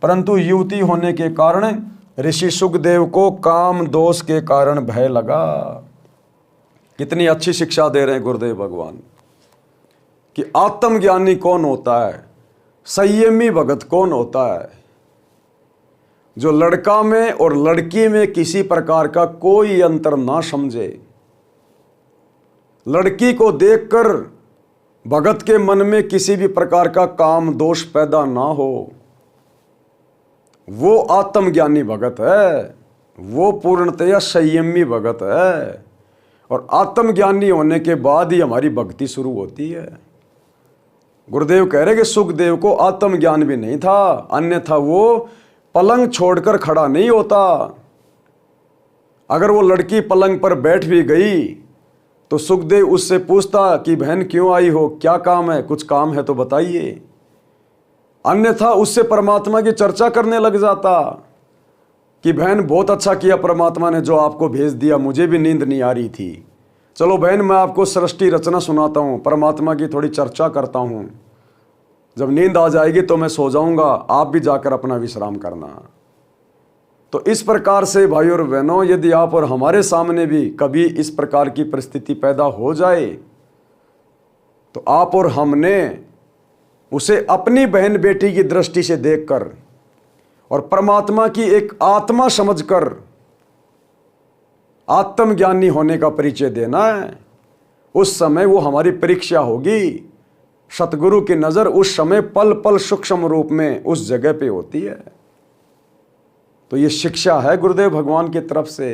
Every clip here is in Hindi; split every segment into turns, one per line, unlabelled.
परंतु युवती होने के कारण ऋषि सुखदेव को काम दोष के कारण भय लगा। कितनी अच्छी शिक्षा दे रहे हैं गुरुदेव भगवान कि आत्मज्ञानी कौन होता है, संयमी भगत कौन होता है, जो लड़का में और लड़की में किसी प्रकार का कोई अंतर ना समझे। लड़की को देखकर भगत के मन में किसी भी प्रकार का काम दोष पैदा ना हो, वो आत्मज्ञानी भगत है, वो पूर्णतया संयमी भगत है। और आत्मज्ञानी होने के बाद ही हमारी भक्ति शुरू होती है। गुरुदेव कह रहे कि सुखदेव को आत्मज्ञान भी नहीं था, अन्यथा वो पलंग छोड़कर खड़ा नहीं होता। अगर वो लड़की पलंग पर बैठ भी गई तो सुखदेव उससे पूछता कि बहन क्यों आई हो, क्या काम है, कुछ काम है तो बताइए। अन्यथा उससे परमात्मा की चर्चा करने लग जाता कि बहन बहुत अच्छा किया परमात्मा ने जो आपको भेज दिया, मुझे भी नींद नहीं आ रही थी, चलो बहन मैं आपको सृष्टि रचना सुनाता हूँ, परमात्मा की थोड़ी चर्चा करता हूँ, जब नींद आ जाएगी तो मैं सो जाऊँगा, आप भी जाकर अपना विश्राम करना। तो इस प्रकार से भाई और बहनों, यदि आप और हमारे सामने भी कभी इस प्रकार की परिस्थिति पैदा हो जाए तो आप और हमने उसे अपनी बहन बेटी की दृष्टि से देखकर और परमात्मा की एक आत्मा समझकर आत्मज्ञानी होने का परिचय देना है। उस समय वो हमारी परीक्षा होगी। सतगुरु की नज़र उस समय पल पल सूक्ष्म रूप में उस जगह पे होती है। तो ये शिक्षा है गुरुदेव भगवान की तरफ से।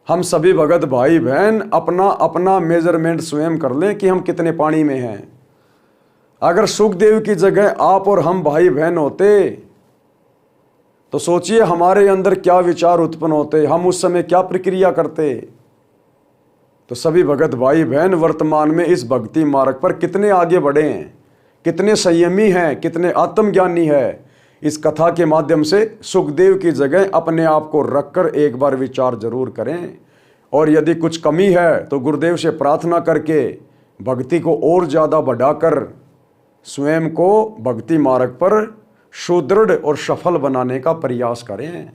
हम सभी भगत भाई बहन अपना अपना मेजरमेंट स्वयं कर लें कि हम कितने पानी में हैं। अगर सुखदेव की जगह आप और हम भाई बहन होते तो सोचिए हमारे अंदर क्या विचार उत्पन्न होते, हम उस समय क्या प्रक्रिया करते। तो सभी भगत भाई बहन वर्तमान में इस भक्ति मार्ग पर कितने आगे बढ़े हैं, कितने संयमी हैं, कितने आत्मज्ञानी है। इस कथा के माध्यम से सुखदेव की जगह अपने आप को रखकर एक बार विचार जरूर करें। और यदि कुछ कमी है तो गुरुदेव से प्रार्थना करके भक्ति को और ज़्यादा बढ़ाकर स्वयं को भक्ति मार्ग पर सुदृढ़ और सफल बनाने का प्रयास करें।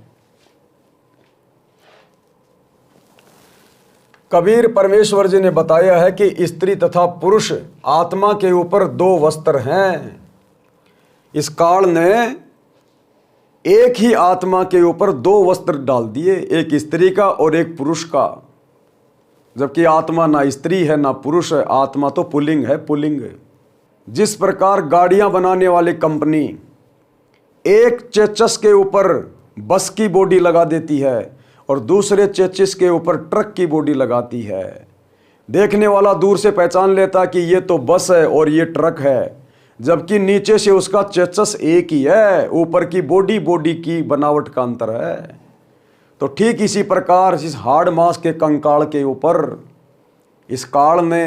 कबीर परमेश्वर जी ने बताया है कि स्त्री तथा पुरुष आत्मा के ऊपर दो वस्त्र हैं। इस काल ने एक ही आत्मा के ऊपर दो वस्त्र डाल दिए, एक स्त्री का और एक पुरुष का। जबकि आत्मा ना स्त्री है ना पुरुष है, आत्मा तो पुल्लिंग है, पुल्लिंग। जिस प्रकार गाड़ियां बनाने वाली कंपनी एक चेचिस के ऊपर बस की बॉडी लगा देती है और दूसरे चेचिस के ऊपर ट्रक की बॉडी लगाती है, देखने वाला दूर से पहचान लेता कि ये तो बस है और ये ट्रक है, जबकि नीचे से उसका चेचिस एक ही है, ऊपर की बॉडी की बनावट का अंतर है। तो ठीक इसी प्रकार इस हाड़ मांस के कंकाल के ऊपर इस काल ने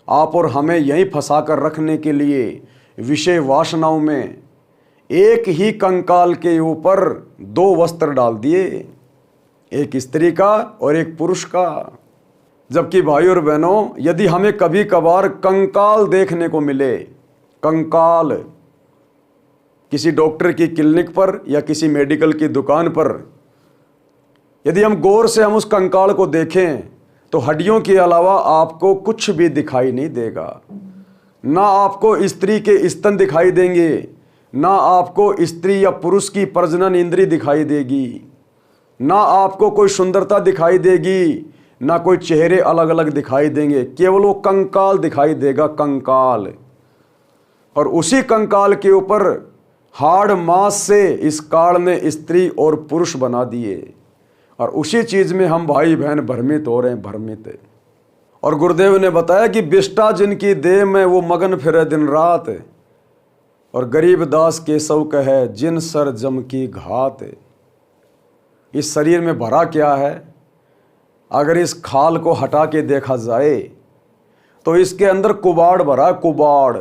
आप और हमें यहीं फंसा कर रखने के लिए विषय वासनाओं में एक ही कंकाल के ऊपर दो वस्त्र डाल दिए, एक स्त्री का और एक पुरुष का। जबकि भाई और बहनों, यदि हमें कभी कभार कंकाल देखने को मिले, कंकाल किसी डॉक्टर की क्लिनिक पर या किसी मेडिकल की दुकान पर, यदि हम गौर से हम उस कंकाल को देखें तो हड्डियों के अलावा आपको कुछ भी दिखाई नहीं देगा। ना आपको स्त्री के स्तन दिखाई देंगे, ना आपको स्त्री या पुरुष की प्रजनन इंद्री दिखाई देगी, ना आपको कोई सुंदरता दिखाई देगी, ना कोई चेहरे अलग अलग दिखाई देंगे। केवल वो कंकाल दिखाई देगा, कंकाल। और उसी कंकाल के ऊपर हाड़ मांस से इस काल ने स्त्री और पुरुष बना दिए, और उसी चीज में हम भाई बहन भ्रमित हो रहे हैं, भ्रमित। और गुरुदेव ने बताया कि बिष्टा जिनकी देह में वो मगन फिरे दिन रात, और गरीब दास केशव कहे जिन सर जम की घात। इस शरीर में भरा क्या है? अगर इस खाल को हटा के देखा जाए तो इसके अंदर कुबाड़ भरा, कुबाड़,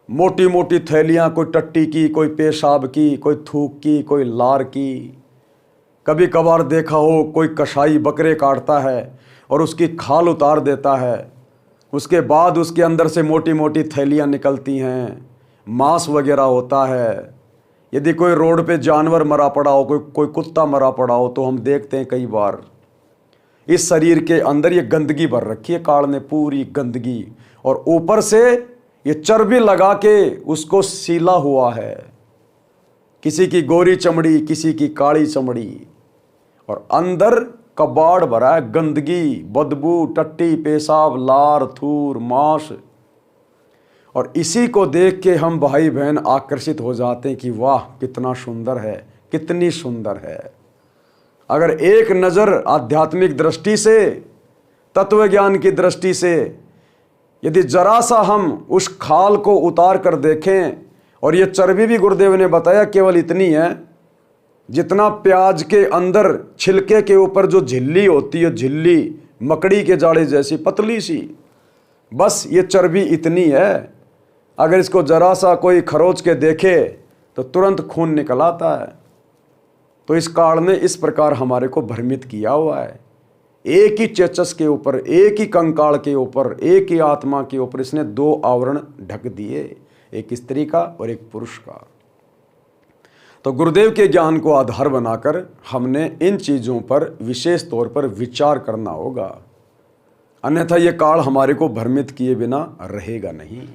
मोटी मोटी थैलियां, कोई टट्टी की, कोई पेशाब की, कोई थूक की, कोई लार की। कभी कभार देखा हो कोई कसाई बकरे काटता है और उसकी खाल उतार देता है, उसके बाद उसके अंदर से मोटी मोटी थैलियां निकलती हैं, मांस वगैरह होता है। यदि कोई रोड पे जानवर मरा पड़ा हो, कोई कुत्ता मरा पड़ा हो, तो हम देखते हैं कई बार इस शरीर के अंदर ये गंदगी भर रखी है, काल ने पूरी गंदगी, और ऊपर से ये चर्बी लगा के उसको सीला हुआ है। किसी की गोरी चमड़ी, किसी की काली चमड़ी, और अंदर कबाड़ भरा है गंदगी, बदबू, टट्टी, पेशाब, लार, थूर, मांस। और इसी को देख के हम भाई बहन आकर्षित हो जाते हैं कि वाह कितना सुंदर है, कितनी सुंदर है। अगर एक नज़र आध्यात्मिक दृष्टि से, तत्व ज्ञान की दृष्टि से, यदि जरा सा हम उस खाल को उतार कर देखें, और ये चर्बी भी गुरुदेव ने बताया केवल इतनी है जितना प्याज के अंदर छिलके के ऊपर जो झिल्ली होती है, झिल्ली मकड़ी के जाड़े जैसी पतली सी, बस ये चर्बी इतनी है। अगर इसको जरा सा कोई खरोच के देखे तो तुरंत खून निकल आता है। तो इस काल ने इस प्रकार हमारे को भ्रमित किया हुआ है। एक ही चेचस के ऊपर, एक ही कंकाल के ऊपर, एक ही आत्मा के ऊपर इसने दो आवरण ढक दिए, एक स्त्री का और एक पुरुष का। तो गुरुदेव के ज्ञान को आधार बनाकर हमने इन चीज़ों पर विशेष तौर पर विचार करना होगा, अन्यथा ये काल हमारे को भ्रमित किए बिना रहेगा नहीं।